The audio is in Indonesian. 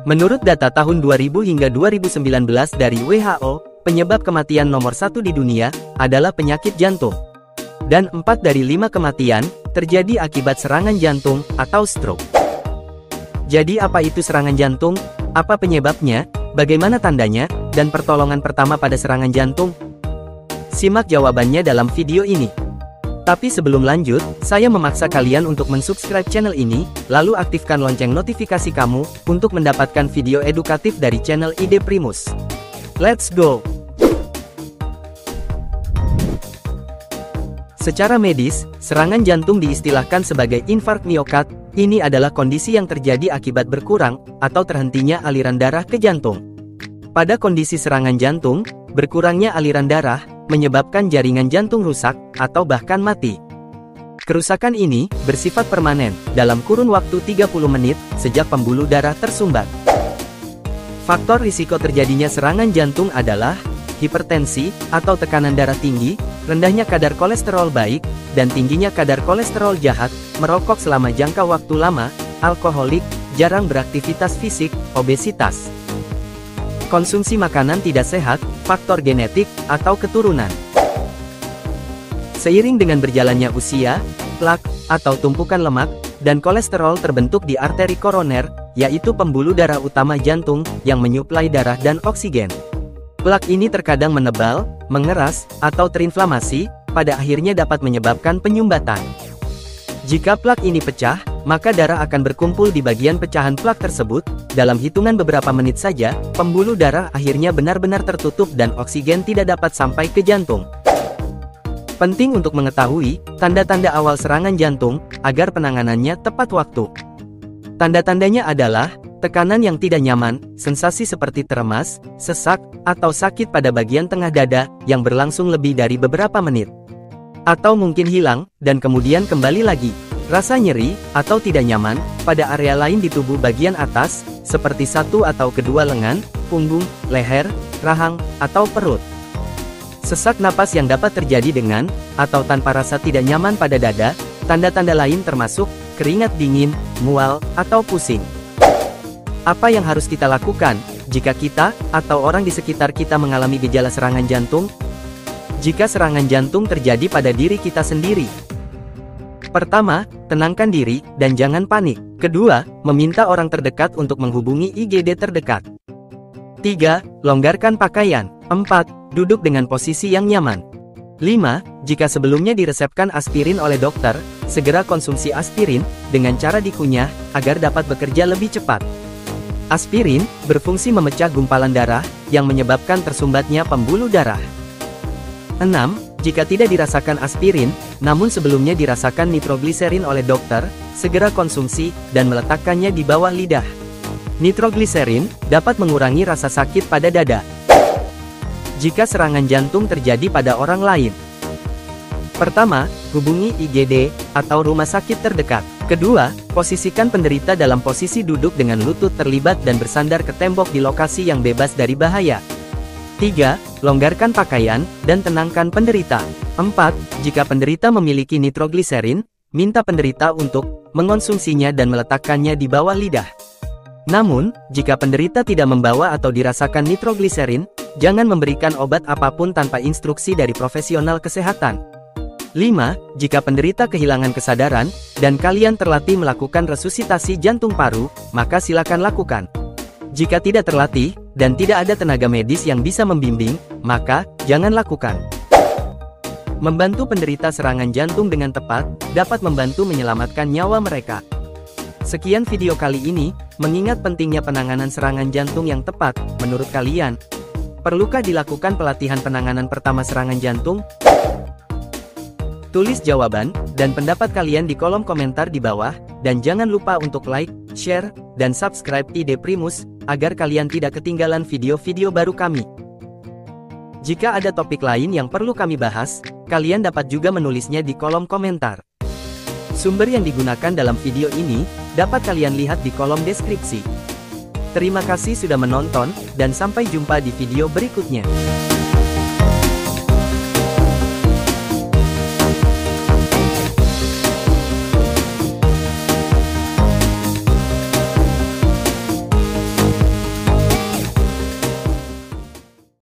Menurut data tahun 2000 hingga 2019 dari WHO, penyebab kematian nomor 1 di dunia adalah penyakit jantung. Dan 4 dari 5 kematian terjadi akibat serangan jantung atau stroke. Jadi apa itu serangan jantung? Apa penyebabnya? Bagaimana tandanya? Dan pertolongan pertama pada serangan jantung? Simak jawabannya dalam video ini. Tapi sebelum lanjut, saya memaksa kalian untuk mensubscribe channel ini, lalu aktifkan lonceng notifikasi kamu, untuk mendapatkan video edukatif dari channel Ide Primus. Let's go! Secara medis, serangan jantung diistilahkan sebagai infark miokard. Ini adalah kondisi yang terjadi akibat berkurang, atau terhentinya aliran darah ke jantung. Pada kondisi serangan jantung, berkurangnya aliran darah, menyebabkan jaringan jantung rusak, atau bahkan mati. Kerusakan ini bersifat permanen, dalam kurun waktu 30 menit, sejak pembuluh darah tersumbat. Faktor risiko terjadinya serangan jantung adalah hipertensi, atau tekanan darah tinggi, rendahnya kadar kolesterol baik, dan tingginya kadar kolesterol jahat, merokok selama jangka waktu lama, alkoholik, jarang beraktivitas fisik, obesitas. Konsumsi makanan tidak sehat, faktor genetik, atau keturunan. Seiring dengan berjalannya usia, plak, atau tumpukan lemak, dan kolesterol terbentuk di arteri koroner, yaitu pembuluh darah utama jantung, yang menyuplai darah dan oksigen. Plak ini terkadang menebal, mengeras, atau terinflamasi, pada akhirnya dapat menyebabkan penyumbatan. Jika plak ini pecah, maka darah akan berkumpul di bagian pecahan plak tersebut. Dalam hitungan beberapa menit saja, pembuluh darah akhirnya benar-benar tertutup dan oksigen tidak dapat sampai ke jantung. Penting untuk mengetahui tanda-tanda awal serangan jantung, agar penanganannya tepat waktu. Tanda-tandanya adalah tekanan yang tidak nyaman, sensasi seperti tremas, sesak, atau sakit pada bagian tengah dada, yang berlangsung lebih dari beberapa menit. Atau mungkin hilang, dan kemudian kembali lagi. Rasa nyeri, atau tidak nyaman, pada area lain di tubuh bagian atas, seperti satu atau kedua lengan, punggung, leher, rahang, atau perut. Sesak napas yang dapat terjadi dengan, atau tanpa rasa tidak nyaman pada dada. Tanda-tanda lain termasuk, keringat dingin, mual, atau pusing. Apa yang harus kita lakukan, jika kita, atau orang di sekitar kita mengalami gejala serangan jantung? Jika serangan jantung terjadi pada diri kita sendiri. Pertama, tenangkan diri, dan jangan panik. Kedua, meminta orang terdekat untuk menghubungi IGD terdekat. 3. Longgarkan pakaian. 4. Duduk dengan posisi yang nyaman. 5. Jika sebelumnya diresepkan aspirin oleh dokter, segera konsumsi aspirin, dengan cara dikunyah, agar dapat bekerja lebih cepat. Aspirin berfungsi memecah gumpalan darah, yang menyebabkan tersumbatnya pembuluh darah. 6. Jika tidak dirasakan aspirin, namun sebelumnya dirasakan nitrogliserin oleh dokter, segera konsumsi, dan meletakkannya di bawah lidah. Nitrogliserin dapat mengurangi rasa sakit pada dada. Jika serangan jantung terjadi pada orang lain. Pertama, hubungi IGD, atau rumah sakit terdekat. Kedua, posisikan penderita dalam posisi duduk dengan lutut terlibat dan bersandar ke tembok di lokasi yang bebas dari bahaya. 3. Longgarkan pakaian, dan tenangkan penderita. 4. Jika penderita memiliki nitrogliserin, minta penderita untuk mengonsumsinya dan meletakkannya di bawah lidah. Namun, jika penderita tidak membawa atau dirasakan nitrogliserin, jangan memberikan obat apapun tanpa instruksi dari profesional kesehatan. 5. Jika penderita kehilangan kesadaran, dan kalian terlatih melakukan resusitasi jantung paru, maka silakan lakukan. Jika tidak terlatih, dan tidak ada tenaga medis yang bisa membimbing, maka jangan lakukan. Membantu penderita serangan jantung dengan tepat, dapat membantu menyelamatkan nyawa mereka. Sekian video kali ini, mengingat pentingnya penanganan serangan jantung yang tepat, menurut kalian, perlukah dilakukan pelatihan penanganan pertama serangan jantung? Tulis jawaban, dan pendapat kalian di kolom komentar di bawah, dan jangan lupa untuk like, share, dan subscribe Ide Primus, agar kalian tidak ketinggalan video-video baru kami. Jika ada topik lain yang perlu kami bahas, kalian dapat juga menulisnya di kolom komentar. Sumber yang digunakan dalam video ini, dapat kalian lihat di kolom deskripsi. Terima kasih sudah menonton, dan sampai jumpa di video berikutnya.